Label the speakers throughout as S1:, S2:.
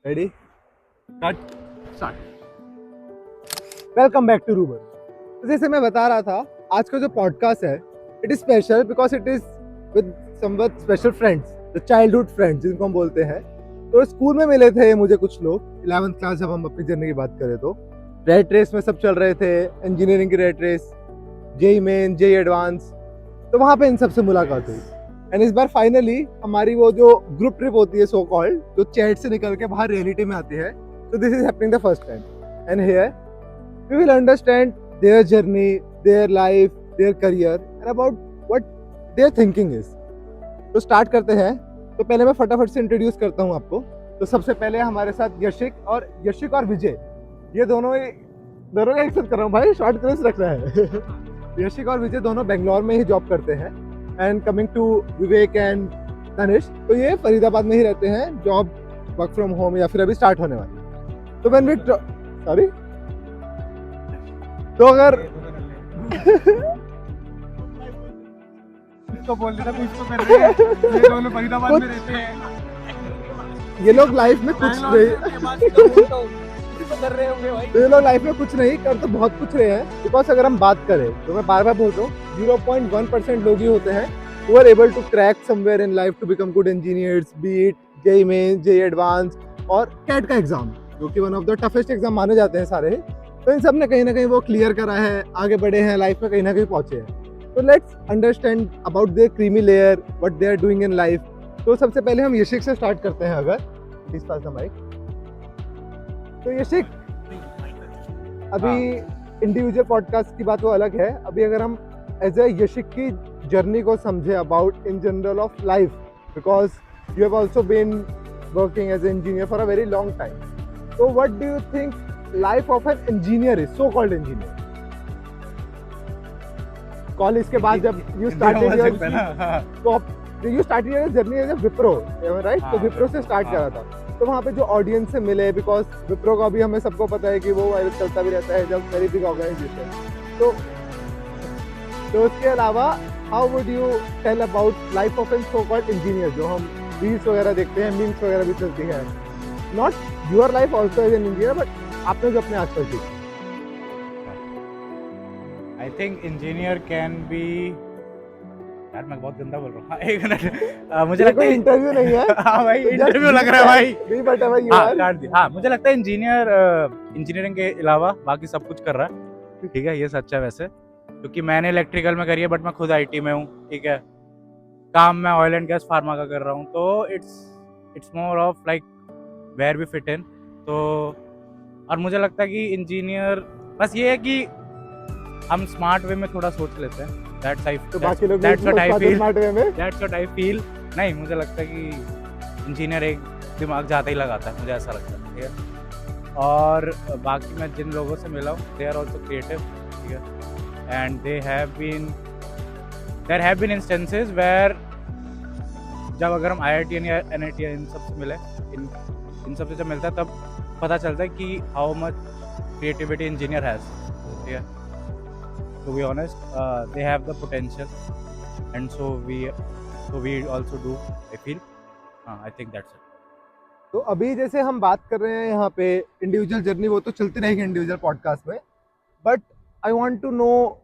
S1: Ready cut start. Welcome back to रूबर। तो जैसे मैं बता रहा था, आज का जो पॉडकास्ट है it is special because it is with somewhat special friends, the childhood friends जिनको हम बोलते हैं। तो स्कूल में मिले थे मुझे कुछ लोग 11th क्लास, जब हम अपनी जर्नी की बात करें तो रेट रेस में सब चल रहे थे, इंजीनियरिंग की rat race, JEE main, JEE advance. तो वहाँ पे इन सबसे मुलाकात हुई। एंड इस बार फाइनली हमारी वो जो ग्रुप ट्रिप होती है, सो कॉल्ड, जो चैट से निकल के बाहर रियलिटी में आती है, तो this is happening the first time. And here we will understand their journey, their life, their career and about what their thinking is. तो स्टार्ट करते हैं। तो पहले मैं फटाफट से इंट्रोड्यूस करता हूँ आपको। तो सबसे पहले हमारे साथ यशिक और विजय, ये दोनों का एक साथ कर रहा हूँ भाई, शॉर्ट क्लिप्स रख रहा है। यशिक और विजय दोनों बेंगलोर में ही जॉब करते हैं। And coming to Vivek and Tanish, तो ये फरीदाबाद में ही रहते हैं। जॉब वर्क फ्रॉम होम या फिर अभी स्टार्ट होने वाली। तो व्हेन वी सॉरी, तो अगर
S2: तो बोल देता कुछ तो कर रहे हैं, ये दोनों फरीदाबाद में रहते हैं।
S1: ये लोग लाइफ में कुछ नहीं
S2: कर रहे होंगे भाई।
S1: तो ये लोग लाइफ में कुछ नहीं कर तो बहुत कुछ रहे हैं। बिकॉज अगर हम बात करें तो मैं बार बार बोल रहा हूँ, 0.1% लोग ही होते हैं who are able to crack somewhere in life to become good engineers, be it JEE Mains, JEE Advanced और कैट का एग्जाम, जो कि one of the toughest exam माने जाते हैं सारे। तो इन सब ने कहीं ना कहीं वो क्लियर करा है, आगे बढ़े हैं लाइफ में, कहीं ना कहीं पहुंचे हैं। तो let's understand about their creamy layer, what they are doing in life. तो सबसे पहले हम यशिक से स्टार्ट करते हैं। अगर प्लीज पास द माइक। तो यशिक, अभी इंडिविजुअल पॉडकास्ट की बात वो अलग है। अभी अगर हम एज ए यशिक की जर्नी को समझे about in general of life, because you have also been working as a engineer for a very long time. तो what do you think life of an engineer is, so called engineer? College के बाद जब you started your journey as a Wipro, right? तो विप्रो से start करा था। तो वहाँ पे जो ऑडियंस से मिले, बिकॉज विप्रो का भी हमें सबको पता है कि वो वायरस चलता भी रहता है जब वेरी बिग ऑर्गेनाइजेशन। तो उसके अलावा how would you tell about life of an so called engineer, जो हम रील्स वगैरह देखते हैं, मीम्स वगैरह भी चलती है, not your life also as an engineer, but आपने जो अपने आसपास देखी।
S2: I think engineer can be, यार मैं बहुत गंदा बोल रहा हूँ। हाँ, एक मिनट। मुझे लगता है
S1: इंटरव्यू नहीं है।
S2: हाँ भाई, इंटरव्यू लग रहा है भाई।
S1: नहीं बट भाई,
S2: हाँ काट दिया। हाँ, मुझे लगता है इंजीनियर इंजीनियरिंग के अलावा बाकी सब कुछ कर रहा है। ठीक है, ये सच है वैसे, क्योंकि मैंने इलेक्ट्रिकल में करी है, बट मैं खुद आईटी में हूँ। ठीक है, काम मैं ऑयल एंड गैस फार्मा का कर रहा हूँ। तो it's more of like where we fit in. तो और मुझे लगता है कि इंजीनियर बस ये है कि हम स्मार्ट वे में थोड़ा सोच लेते हैं।
S1: तो बाकी लोग
S2: that's what I feel.
S1: Smart way में।
S2: That's what I feel. नहीं, मुझे लगता है कि इंजीनियर एक दिमाग ज़्यादा ही लगाता है, मुझे ऐसा लगता है। ठीक है, और बाकी मैं जिन लोगों से मिला हूँ, दे आर ऑल्सो क्रिएटिव। ठीक है, and there have been instances where जब अगर हम IIT या NIT इन सब से मिले, इन सब से जब मिलता है, तब पता चलता है कि how much creativity engineer has. ठीक है, to be honest, they have the potential, and so we also do, I feel. I think that's it.
S1: तो अभी जैसे हम बात कर रहे हैं यहाँ पे इंडिविजुअल जर्नी, वो तो चलती रहेगी इंडिविजुअल पॉडकास्ट में, but I want to know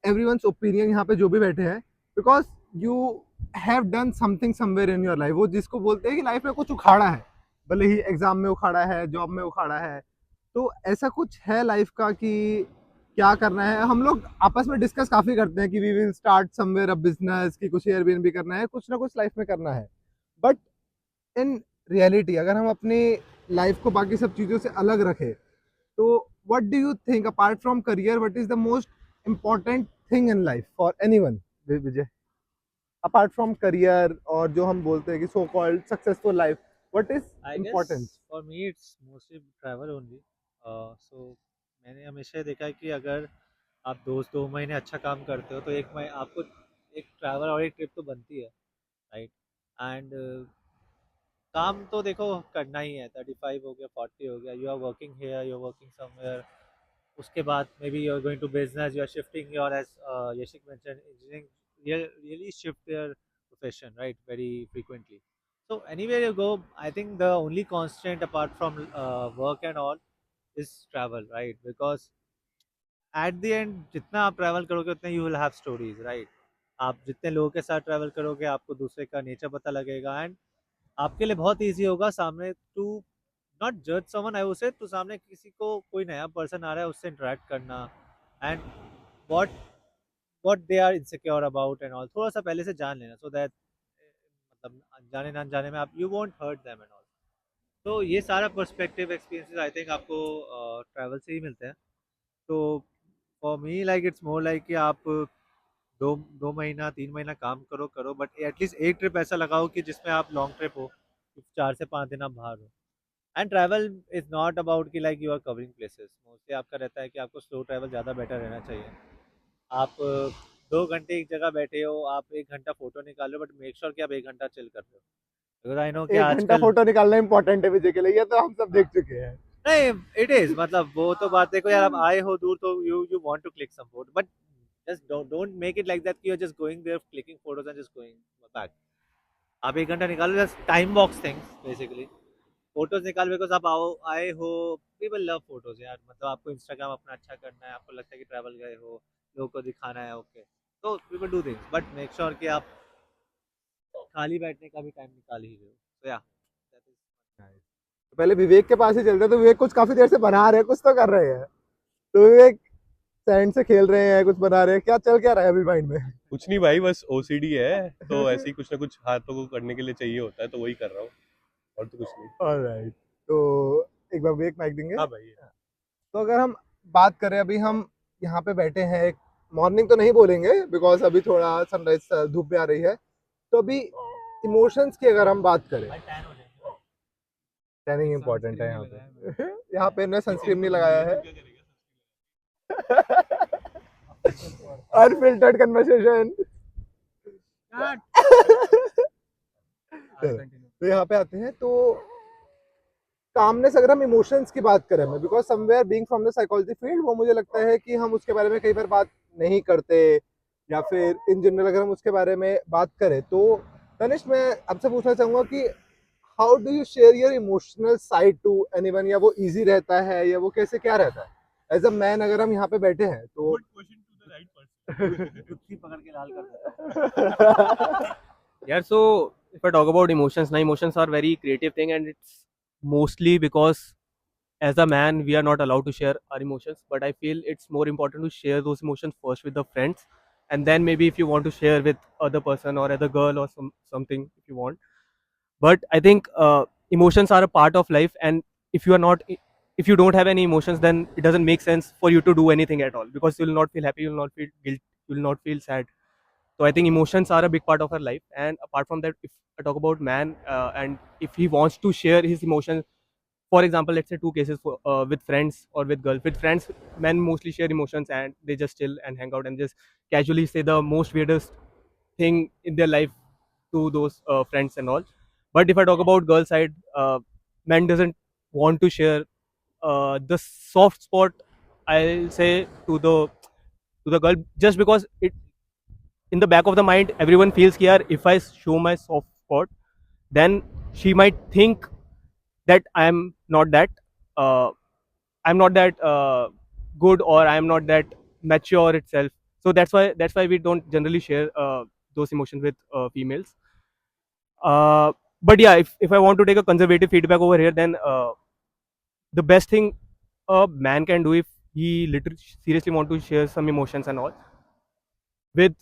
S1: everyone's opinion यहाँ पे जो भी बैठे हैं, because you have done something somewhere in your life. वो जिसको बोलते हैं कि लाइफ में कुछ उखाड़ा है, भले ही एग्जाम में उखाड़ा है, जॉब में उखाड़ा है, तो ऐसा कुछ है लाइफ का कि क्या करना है। हम लोग आपस में डिस्कस काफी करते हैं कि we will start somewhere a business, कि कुछ एयरबीएनबी करना है, कुछ ना कुछ लाइफ में करना है। बट इन रियलिटी अगर हम अपनी लाइफ को बाकी सब चीज़ों से अलग रखें, तो what do you think apart from career, what is the most important thing in life for anyone? Vijay, apart from career और जो हम बोलते हैं कि so called successful life, what is
S3: I guess
S1: important?
S3: for me it's mostly travel only. So मैंने हमेशा देखा है कि अगर आप 2 महीने अच्छा काम करते हो तो एक महीने आपको एक ट्रैवल और एक ट्रिप तो बनती है, राइट? एंड काम तो देखो करना ही है। 35 हो गया, 40 हो गया, you are working here, you are working somewhere. उसके बाद may be you are going to business, you are shifting your, as Yashik mentioned, engineering really shift their profession, right, very frequently. So anywhere you go, I think the only constant apart from work and all is travel, right? Because at the end जितना आप travel करोगे उतने you will have stories, right? आप जितने लोगों के साथ travel करोगे आपको दूसरे का नेचर पता लगेगा, एंड आपके लिए बहुत ईजी होगा सामने टू नॉट जज समवन, आई वुड से, तो सामने किसी को कोई नया पर्सन आ रहा है उससे इंटरेक्ट करना, and what what they are insecure about and all, थोड़ा सा पहले से जान लेना, सो दैट मतलब जाने ना जाने में आप you won't hurt them and all. तो ये सारा पर्सपेक्टिव एक्सपीरियंसेस आई थिंक आपको ट्रैवल से ही मिलते हैं। तो for me like it's more like कि आप दो दो महीना 3 महीना काम करो करो, बट एटलीस्ट एक ट्रिप ऐसा लगाओ कि जिसमें आप लॉन्ग ट्रिप हो, 4 से 5 दिन आप बाहर हो। And travel is not about कि like you are covering places, mostly आपका रहता है कि आपको स्लो ट्रैवल ज़्यादा बेटर रहना चाहिए। आप 2 घंटे एक जगह बैठे हो, आप 1 घंटा फोटो निकाल रहे हो, बट मेक श्योर कि आप 1 घंटा चिल कर रहे हो, बिकॉज आई नो कि
S1: 1 घंटा
S3: आजकल
S1: फोटो निकालना इंपॉर्टेंट है विजय के लिए, ये तो हम सब देख चुके हैं।
S3: नहीं, इट इज मतलब वो तो बात देखो यार, आप आए हो दूर तो you you want to click some photo, but just don't make it like that कि you are just going there clicking photos and just going back. आप 1 घंटा निकालो, just time box things basically, photos निकाल, because आप आओ आए हो, people love photos यार, मतलब आपको इंस्टाग्राम अपना अच्छा करना है, आपको लगता है कि ट्रैवल गए हो, लोगों को दिखाना है, ओके, तो people do things, but make sure कि आप खाली बैठने का भी टाइम निकाल ही रहे हो। तो या दैट इज
S1: तो पहले विवेक के पास ही चलते हैं। तो विवेक कुछ काफी देर से बना रहे हैं, कुछ तो कर रहे हैं। तो विवेक सैंड से खेल रहे हैं, कुछ बना रहे हैं, क्या रहा है अभी माइंड में?
S4: कुछ नहीं भाई, बस ओसीडी है तो ऐसे ही कुछ ना कुछ हाथों को करने के लिए चाहिए होता है, तो वही कर रहा हूँ, और तो कुछ नहीं।
S1: ऑलराइट, तो एक बार विवेक माइक देंगे।
S4: हाँ भाई।
S1: तो अगर हम बात करें, अभी हम यहाँ पे बैठे हैं, एक मॉर्निंग तो नहीं बोलेंगे बिकॉज अभी थोड़ा सनराइज धूप भी आ रही है। तो अभी इमोशंस की अगर हम बात करें, टैनिंग इम्पोर्टेंट है यहाँ पे। यहाँ पे ने सनस्क्रीन नहीं लगाया है। Unfiltered conversation. तो यहाँ पे आते हैं, तो कामनेस, अगर हम इमोशंस की बात करें, मैं because somewhere being from the psychology field, वो मुझे लगता है कि हम उसके बारे में कई बार बात नहीं करते, या फिर इन जनरल अगर हम उसके बारे में बात करें तो तनिष्क, मैं आपसे पूछना चाहूंगा कि how do you share your emotional side to anyone, या वो इजी रहता है, या वो कैसे क्या रहता है एज अ मैन, अगर हम यहाँ पे बैठे हैं तो।
S3: कुत्ती पकड़ के लाल कर देता।
S5: Yeah, so if I talk about emotions, now emotions are very creative thing, and it's mostly because as a man we are not allowed to share our emotions. But I feel it's more important to share those emotions first with the friends, and then maybe if you want to share with other person or other girl or something if you want. But I think emotions are a part of life, and if you are not, if you don't have any emotions, then it doesn't make sense for you to do anything at all, because you will not feel happy, you will not feel guilt, you will not feel sad. So I think emotions are a big part of our life. And apart from that, if I talk about man, and if he wants to share his emotions, for example, let's say two cases with friends or with girls. With friends, men mostly share emotions and they just chill and hang out and just casually say the most weirdest thing in their life to those friends and all. But if I talk about girl side, men doesn't want to share the soft spot, I'll say, to the girl, just because it, in the back of the mind, everyone feels here, if I show my soft spot, then she might think that uh, I'm not that good, or I'm not that mature itself. So that's why we don't generally share those emotions with females. But yeah, if I want to take a conservative feedback over here, then the best thing a man can do, if he literally seriously want to share some emotions and all with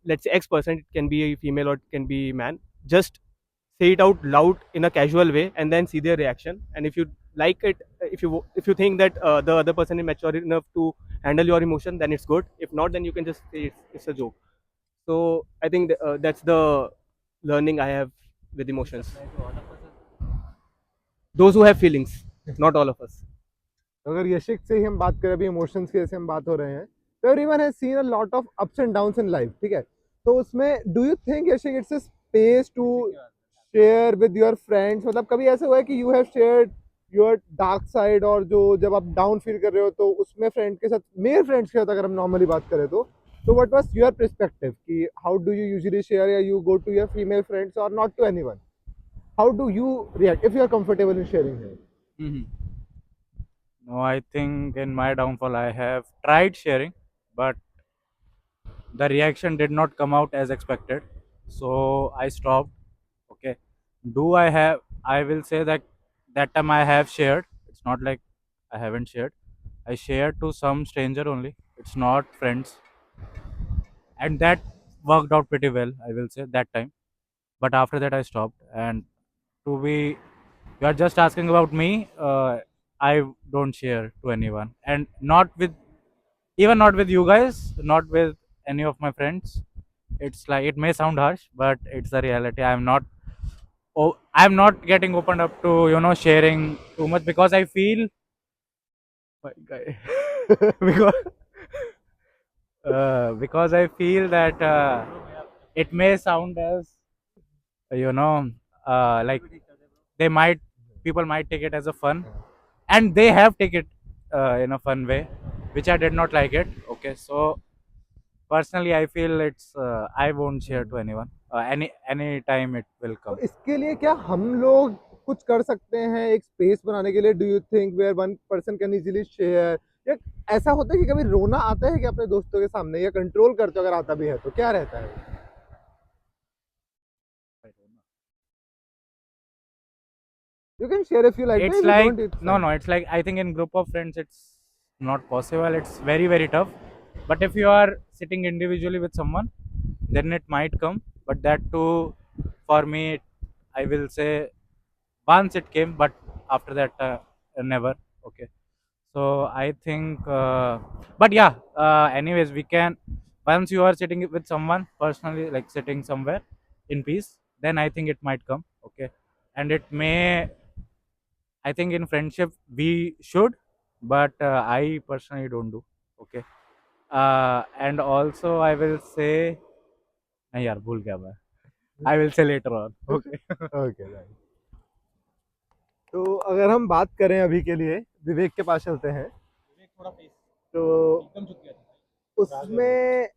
S5: let's say X person, it can be a female or it can be man, just say it out loud in a casual way and then see their reaction. And if you like it, if you think that the other person is mature enough to handle your emotion, then it's good. If not, then you can just say it's a joke. So I think that's the learning I have with emotions. Those who have feelings, not all of us.
S1: अगर यशिक से ही हम बात करें, अभी emotions की जैसे हम बात हो रहे हैं, तो everyone has seen a lot of ups and downs in life, ठीक है? तो उसमें do you think Yashik it's a space to share with your friends? मतलब कभी ऐसा हुआ है कि you have shared your dark side, और जो जब आप डाउन फील कर रहे हो तो उसमें फ्रेंड के साथ, मेल फ्रेंड्स के साथ अगर हम नॉर्मली बात करें तो व्हाट वाज योर पर्सपेक्टिव कि how do you usually share, या you go to your female friends और not to anyone? How do you react if you are comfortable in sharing here?
S2: Mhm. No, I think in my downfall, I have tried sharing, but the reaction did not come out as expected. So I stopped. Okay. Do I have? I will say that that time I have shared. It's not like I haven't shared. I shared to some stranger only. It's not friends, and that worked out pretty well. I will say that time. But after that, I stopped. And to be, you are just asking about me. I don't share to anyone, and not with, even not with you guys, not with any of my friends. It's like, it may sound harsh, but it's the reality. I'm not getting opened up to, sharing too much, because I feel, my guy, because because I feel that it may sound as, you know like, they might people might take it as a fun, and they have take it in a fun way, which I did not like it. Okay, so personally I feel it's, I won't share to anyone, any time it will
S1: तो
S2: come.
S1: इसके लिए क्या हम लोग कुछ कर सकते हैं एक स्पेस बनाने के लिए? Do you think where one person can easily share? या ऐसा होता है कि कभी रोना आता है कि अपने दोस्तों के सामने, या कंट्रोल करते हो अगर आता भी है तो क्या रहता है? You can share if you like,
S2: It's
S1: if you
S2: like,
S1: don't it's
S2: no,
S1: fine.
S2: no, it's like, I think in group of friends it's not possible. It's very, very tough. But if you are sitting individually with someone, then it might come. But that too, for me, I will say, once it came, but after that, never. Okay, so I think, but yeah, anyways, we can, once you are sitting with someone personally, like sitting somewhere in peace, then I think it might come. Okay, and it may, I think in friendship we should, but I personally don't do. Okay, and also I will say, नहीं यार भूल गया मैं. I will say later on. Okay.
S1: Okay right. तो अगर हम बात करें अभी के लिए, विवेक के पास चलते हैं. तो उसमें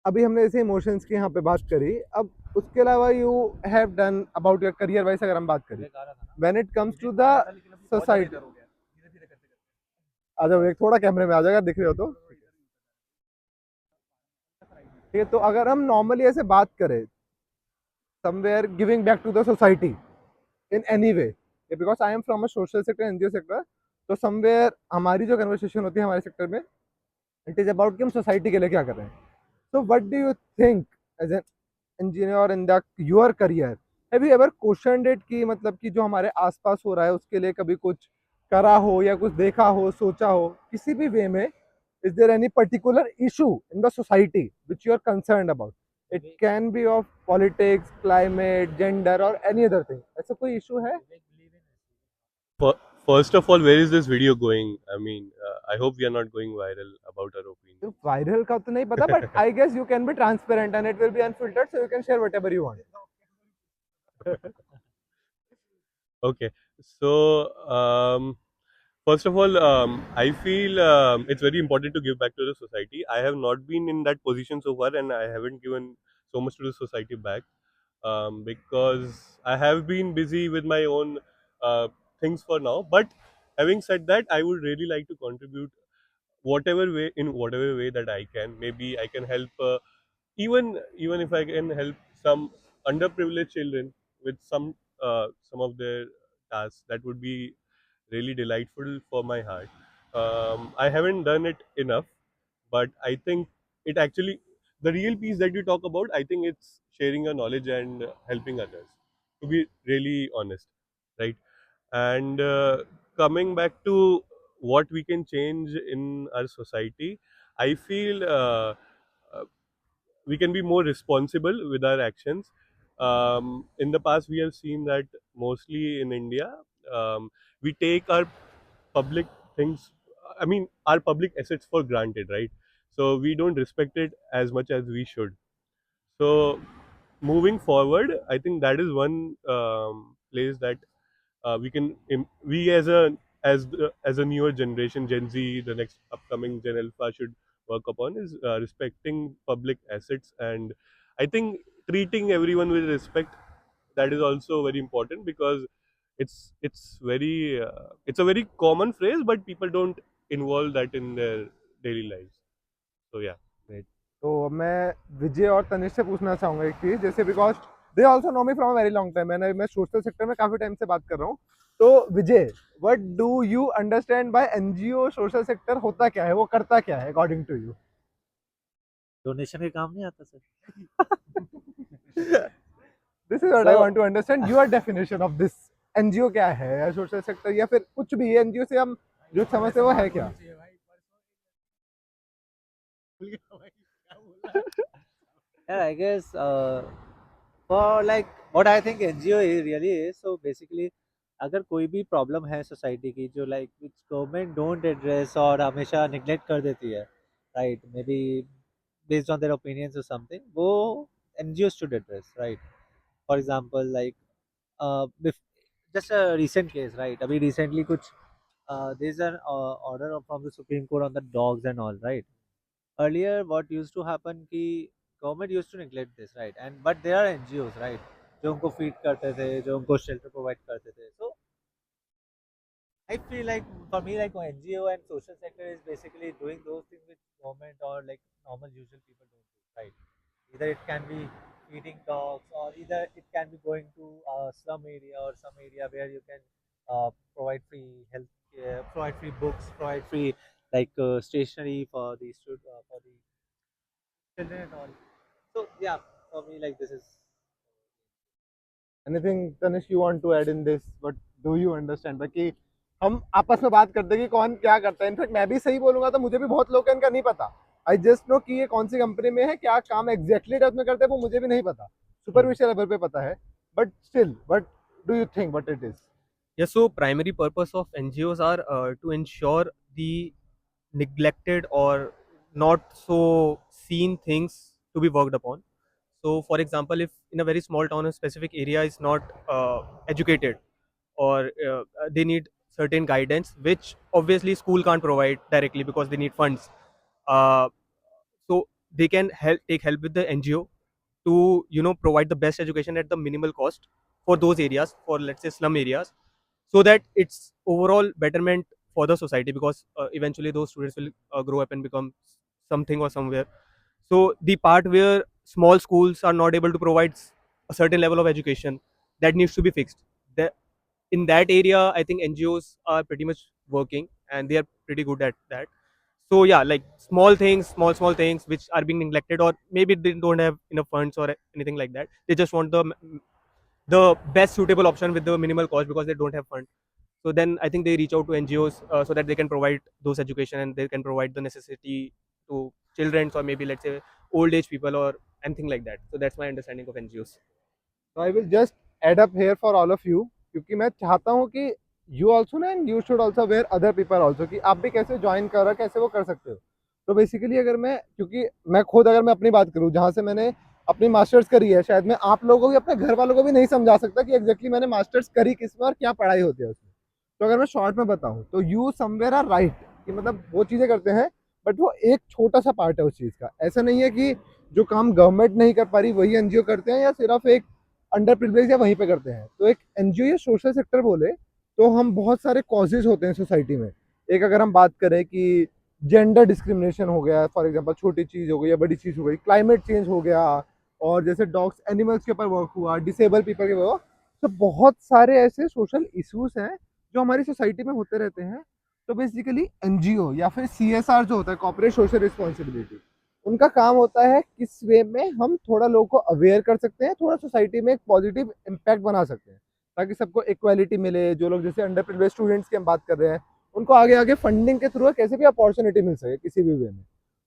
S1: अभी हमने जैसे इमोशंस की यहाँ पे बात करी, अब उसके अलावा you have done about your career wise अगर हम बात करें, when it comes to the society. आ जाओ एक थोड़ा कैमरे में आ जाएगा, दिख रहे हो तो ठीक है. तो अगर हम नॉर्मली ऐसे बात करें, somewhere giving back to the society in any way, because I am from a social sector, NGO sector. तो समवेयर हमारी जो कन्वर्सेशन होती है हमारे सेक्टर में, इट इज अबाउट कि हम सोसाइटी के लिए क्या कर रहे हैं. So what do you think as an engineer in the your career? Have you ever questioned it कि मतलब कि जो हमारे आसपास हो रहा है उसके लिए कभी कुछ करा हो, या कुछ देखा हो, सोचा हो किसी भी वे में? Is there any particular issue in the society which you are concerned about? It can be of politics, climate, gender or any other thing. ऐसा कोई issue है?
S4: First of all, where is this video going? I mean, I hope we are not going viral about our
S1: तो
S4: opinion.
S1: Viral का तो नहीं पता, but I guess you can be transparent and it will be unfiltered, so you can share whatever you want.
S4: Okay, so first of all, I feel it's very important to give back to the society. I have not been in that position so far, and I haven't given so much to the society back because I have been busy with my own things for now. But having said that, I would really like to contribute whatever way that I can. Maybe I can help. Even if I can help some underprivileged children with some of their tasks, that would be really delightful for my heart. I haven't done it enough, but I think it actually, the real piece that you talk about, I think it's sharing your knowledge and helping others. To be really honest, right? And coming back to what we can change in our society, I feel uh, we can be more responsible with our actions. In the past, we have seen that mostly in India, we take our public things, I mean, our public assets for granted, right? So we don't respect it as much as we should. So moving forward, I think that is one place that we as a newer generation, Gen Z, the next upcoming Gen Alpha should work upon is respecting public assets, and I think treating everyone with respect that is also very important because it's a very common phrase, but people don't involve that in their daily lives. So yeah.
S1: तो मैं विजय और तनिष से पूछना चाहूंगा एक चीज, जैसे because they also know me from a very long time, मैं सोशल सेक्टर में काफी टाइम से बात कर रहा हूँ। तो Vijay, what do you understand by NGO social sector? होता क्या है, वो करता क्या है अकॉर्डिंग टू यू?
S3: डोनेशन के काम नहीं आता sir.
S1: This is what I
S3: So-
S1: want to understand your definition of this. NGO क्या है या सोशल सेक्टर या फिर कुछ भी, एनजीओ से हम जो समझते हैं वो है क्या?
S3: Yeah, I guess for like what I think NGO really is, so basically अगर कोई भी प्रॉब्लम है सोसाइटी की जो like which government don't address और हमेशा निगलेक्ट कर देती है, right, maybe based on their opinions और समथिंग, वो NGO should address, right. For example like just a recent case, right, अभी रिसेंटली कुछ there is an order from the Supreme Court on the dogs and all, right. Earlier what used to happen कि government used to neglect this, right, and but there are NGOs, right, जो उनको feed करते थे, जो उनको shelter provide करते थे। So I feel like for me like NGO and social sector is basically doing those things which government or like normal usual people don't do, right? Either it can be feeding dogs or either it can be going to a slum area or some area where you can provide free health care, provide free books, provide free like stationery for the for the children and all. So yeah, for me like this is
S1: anything Tanish you want to add in this? But do you understand कि हम आपस में बात करते हैं कि कौन क्या करता है? इनफैक्ट मैं भी सही बोलूंगा तो मुझे भी बहुत लोग इनका नहीं पता। आई जस्ट नो कि ये कौन सी कंपनी में है, क्या काम एग्जैक्टली उसमें करते हैं वो मुझे भी नहीं पता, सुपरफिशियल लेवल पे पता है। But still, what do you think what it is?
S5: Yeah, so primary purpose of NGOs are to ensure the neglected or not so seen things to be worked upon. So, for example, if in a very small town, a specific area is not educated or they need certain guidance, which obviously school can't provide directly because they need funds. Uh, so they can take help with the NGO to provide the best education at the minimal cost for those areas, for let's say slum areas, so that it's overall betterment for the society, because eventually those students will grow up and become something or somewhere. So the part where small schools are not able to provide a certain level of education, that needs to be fixed. In that area I think NGOs are pretty much working and they are pretty good at that. So yeah, like small things which are being neglected, or maybe they don't have enough funds or anything like that, they just want the best suitable option with the minimal cost because they don't have fund. So then I think they reach out to NGOs so that they can provide those education and they can provide the necessity to children, or maybe let's say old age people or anything like that. So that's my understanding of NGOs.
S1: So I will just add up here for all of you, क्योंकि मैं चाहता हूँ कि you also know and you should also aware other people also कि आप भी कैसे join कर रहे हो, कैसे वो कर सकते हो। तो बेसिकली अगर मैं, क्योंकि मैं खुद अगर मैं अपनी बात करूँ जहाँ से मैंने अपनी मास्टर्स करी है, शायद मैं आप लोगों को भी अपने घर वालों को भी नहीं समझा सकता कि एग्जैक्टली मैंने मास्टर्स करी किस में और क्या पढ़ाई होती है उसमें। तो अगर मैं शॉर्ट में बताऊँ तो यू समवेयर आर राइट कि मतलब वो चीज़ें करते हैं, बट वो एक छोटा सा पार्ट है उस चीज़ का। ऐसा नहीं है कि जो काम गवर्नमेंट नहीं कर पा रही वही एनजीओ करते हैं या सिर्फ एक अंडर प्रिविलेज या वहीं पे करते हैं। तो एक एनजीओ या सोशल सेक्टर बोले तो हम बहुत सारे कॉजेज होते हैं सोसाइटी में। एक अगर हम बात करें कि जेंडर डिस्क्रिमिनेशन हो गया, फॉर एग्जांपल छोटी चीज़ हो गई या बड़ी चीज़ हो गई, क्लाइमेट चेंज हो गया, और जैसे डॉग्स एनिमल्स के ऊपर वर्क हुआ, डिसेबल पीपल के ऊपर, तो बहुत सारे ऐसे सोशल इश्यूज हैं जो हमारी सोसाइटी में होते रहते हैं। तो बेसिकली एनजीओ या फिर सीएसआर जो होता है, कॉर्पोरेट सोशल रिस्पॉन्सिबिलिटी, उनका काम होता है किस वे में हम थोड़ा लोगों को अवेयर कर सकते हैं, थोड़ा सोसाइटी में एक पॉजिटिव इम्पैक्ट बना सकते हैं ताकि सबको इक्वालिटी मिले। जो लोग जैसे अंडर प्रिविलेज स्टूडेंट्स की हम बात कर रहे हैं, उनको आगे आगे फंडिंग के थ्रू कैसे भी अपॉर्चुनिटी मिल सके किसी भी वे में।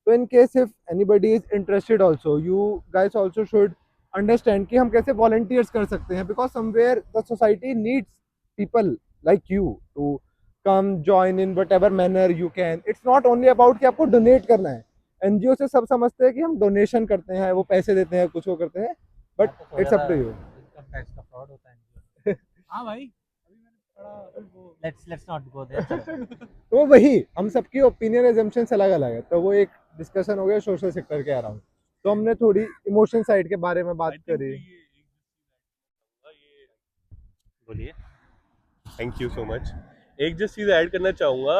S1: तो in case if anybody is interested also, you guys also should understand कि हम कैसे वॉलंटियर्स कर सकते हैं, because somewhere the society needs people like you to come join in whatever manner you can. It's not only about कि आपको donate करना है। एनजीओ से सब समझते हैं कि हम डोनेशन करते हैं, वो पैसे देते हैं, कुछ वो करते हैं, but it's up to you.
S3: Income tax का फ्रॉड होता है।
S2: हाँ भाई, अभी मैंने पढ़ा वो
S3: लेट्स नॉट गो देयर।
S1: तो वही हम सबकी ओपिनियन एजम्पशंस अलग अलग है, तो वो एक डिस्कशन हो गया सोशल सेक्टर के अराउंड। तो हमने थोड़ी इमोशन साइड के बारे में बात
S4: I think
S1: करी।
S4: ये
S3: बोलिए।
S4: Thank you so much. एक जस्ट चीज़ ऐड करना चाहूँगा,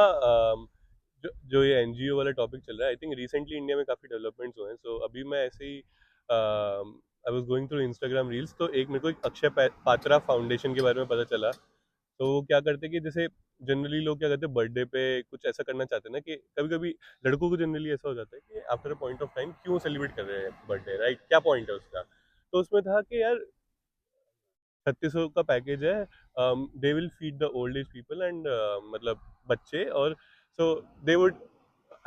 S4: जो ये एनजीओ वाला टॉपिक चल रहा है, आई थिंक रिसेंटली इंडिया में काफ़ी डेवलपमेंट्स हुए हैं। सो अभी मैं ऐसे ही I was going through Instagram reels, तो एक मेरे को एक अक्षय पात्रा फाउंडेशन के बारे में पता चला। तो वो क्या करते हैं कि जैसे जनरली लोग क्या करते हैं, बर्थडे पे कुछ ऐसा करना चाहते हैं ना, कि कभी कभी लड़कों को जनरली ऐसा हो जाता है कि after a point of time क्यों सेलिब्रेट कर रहे हैं बर्थडे, राइट, क्या पॉइंट है उसका। तो उसमें था कि यार 3600 का पैकेज है, they will feed the old age people and मतलब बच्चे, और so they would,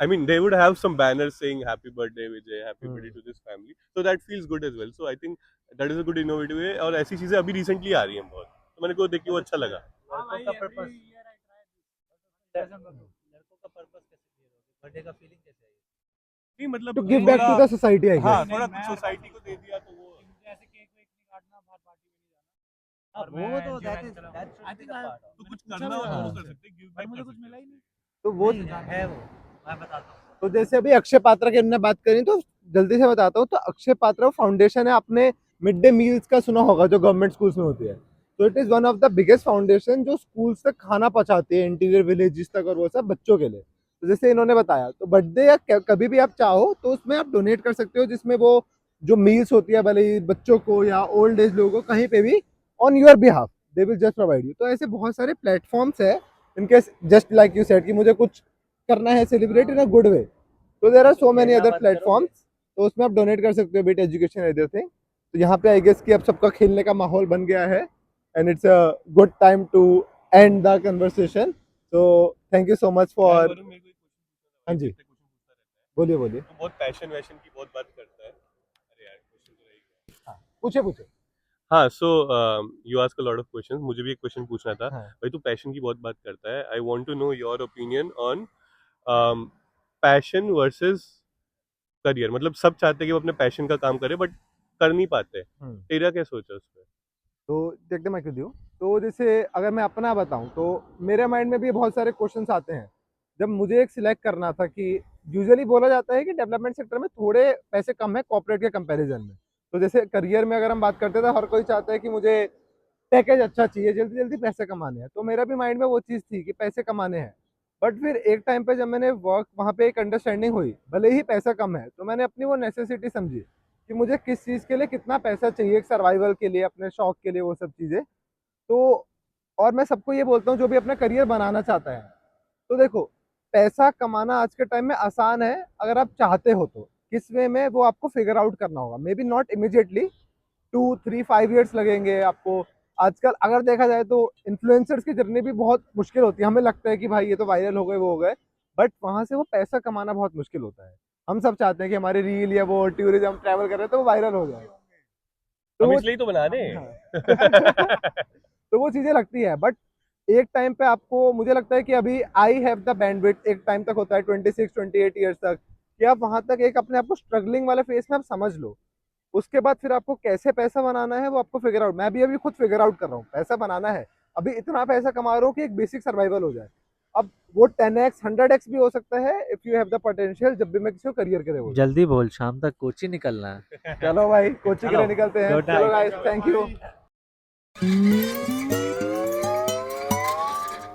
S4: I mean, they would have some banners saying "Happy Birthday Vijay, Happy Birthday to this family." So that feels good as well. So I think that is a good innovative way. और ऐसी चीजें अभी recently आ रही हैं बहुत, तो मैंने को देख के वो अच्छा लगा।
S3: लड़कों का पर्पस लड़कों का पर्पस कैसे क्लियर होगा, बर्थडे का फीलिंग कैसे आएगी?
S4: नहीं मतलब
S1: to give back to the society I
S4: हाँ,
S1: गेस।
S4: थोड़ा कुछ सोसाइटी को दे दिया तो वो
S2: जैसे केक वेक नहीं काटना, बाहर पार्टी में नहीं जाना। और
S3: वो
S2: मैं
S3: तो
S2: जो
S3: दैट
S2: है
S3: इज
S2: चला
S3: दैट
S2: गया।
S3: Should
S2: I
S3: be
S2: think
S3: the
S2: I-
S3: part of
S4: तो कुछ
S2: पूछा
S4: करना हो
S2: भी
S4: तो वो
S2: था।
S4: कर सकते हैं, गिव
S2: भाई
S4: बैक
S2: मुझे
S4: कर
S2: कुछ
S4: सकते
S2: मिला
S4: हैं।
S2: ही नहीं।
S1: तो वो
S3: है वो, मैं बताता हूँ।
S1: तो जैसे अभी अक्षय पात्रा की हमने बात करी, तो जल्दी से बताता हूँ। तो अक्षय पात्रा फाउंडेशन है, आपने मिड डे मील्स का सुना होगा जो गवर्नमेंट स्कूल्स में होती है। तो it is one of the biggest foundation जो स्कूल्स तक खाना पहुंचाती है, इंटीरियर विलेजेस तक, और वो सब बच्चों के लिए। तो जैसे इन्होंने बताया, तो बर्थडे या कभी भी आप चाहो तो उसमें आप डोनेट कर सकते हो, जिसमें वो जो मील्स होती है, भले ही बच्चों को या ओल्ड एज लोगों को, कहीं पे भी on your behalf they will just provide you. तो ऐसे बहुत सारे प्लेटफॉर्म्स है, इनके जस्ट लाइक यू सेड कि मुझे कुछ करना है celebrate in a good way, तो देर आर सो मेनी
S3: खेलना
S1: अदर
S3: बंद
S1: प्लेटफॉर्म्स। तो उसमें आप डोनेट कर सकते हो बीट एजुकेशन एवरीथिंग। तो यहाँ पे आई गेस कि अब सबका खेलने का माहौल बन गया है, and it's a good time to end the conversation. तो थैंक यू सो मच
S4: यार
S1: फॉर।
S4: वरुण, मेरे को एक क्वेश्चन
S1: हाँ
S4: पूछना था,
S1: जी,
S4: इतने क्वेश्चन पूछता रहता है,
S1: बोलिए बोलिए।
S4: तो बहुत पैशन वैशन की बहुत बात करता है। अरे यार क्वेश्चन तो रह ही गया।
S1: पूछे पूछे।
S4: हाँ, so you ask a lot of questions, मुझे भी एक क्वेश्चन पूछना था।
S1: हाँ।
S4: भाई तू पैशन की बहुत बात करता है, I want to know your opinion on passion versus career. मतलब सब चाहते हैं कि वो अपने पैशन का काम करे, बट कर नहीं पाते। तेरा क्या सोच है उस पर?
S1: तो देखते मैं क्यों दूँ। तो जैसे अगर मैं अपना बताऊं, तो मेरे माइंड में भी बहुत सारे क्वेश्चंस आते हैं जब मुझे एक सिलेक्ट करना था। कि यूजुअली बोला जाता है कि डेवलपमेंट सेक्टर में थोड़े पैसे कम है कॉर्पोरेट के कंपैरिजन में। तो जैसे करियर में अगर हम बात करते हैं, तो हर कोई चाहता है कि मुझे पैकेज अच्छा चाहिए, जल्दी जल्दी पैसे कमाने हैं। तो मेरा भी माइंड में वो चीज़ थी कि पैसे कमाने हैं। बट फिर एक टाइम पे जब मैंने वर्क वहाँ पे एक अंडरस्टैंडिंग हुई, भले ही पैसा कम है, तो मैंने अपनी वो नेसेसिटी समझी कि मुझे किस चीज़ के लिए कितना पैसा चाहिए, सर्वाइवल के लिए, अपने शौक के लिए, वो सब चीज़ें। तो और मैं सबको ये बोलता हूँ जो भी अपना करियर बनाना चाहता है, तो देखो, पैसा कमाना आज के टाइम में आसान है अगर आप चाहते हो तो। किस वे में, वो आपको फिगर आउट करना होगा। May be not immediately, 2 3 5 years लगेंगे आपको। आजकल अगर देखा जाए तो इन्फ्लुएंसर्स की जर्नी भी बहुत मुश्किल होती है। हमें लगता है कि भाई ये तो वायरल हो गए, वो हो गए, बट वहां से वो पैसा कमाना बहुत मुश्किल होता है। हम सब चाहते हैं कि हमारी रील या वो टूरिज्म ट्रैवल कर रहे हैं तो वो वायरल हो जाए। तो
S4: हम
S1: वो
S4: इसलिए तो बना रहे हैं।
S1: हाँ। तो वो चीजें लगती है, बट एक टाइम पे आपको, मुझे लगता है कि अभी आई हैव द बैंडविड्थ, एक टाइम तक होता है 26 28 ईयर्स तक, कि आप वहां तक एक अपने आप को स्ट्रगलिंग वाले फेस में आप समझ लो। उसके बाद फिर आपको कैसे पैसा बनाना है वो आपको फिगर आउट। मैं भी अभी खुद फिगर आउट कर रहा हूँ, पैसा बनाना है। अभी इतना पैसा कमा रहा हूँ कि एक बेसिक सर्वाइवल हो जाए। अब वो 10x 100x भी हो सकता है if you have the potential, जब भी मैं किसी को करियर करे बोलूं।
S3: जल्दी बोल, शाम तक कोची निकलना है।
S1: चलो भाई, कोचिंग के लिए
S3: चलो,
S1: निकलते हैं।
S3: good
S1: चलो
S3: night.
S1: Guys, thank you.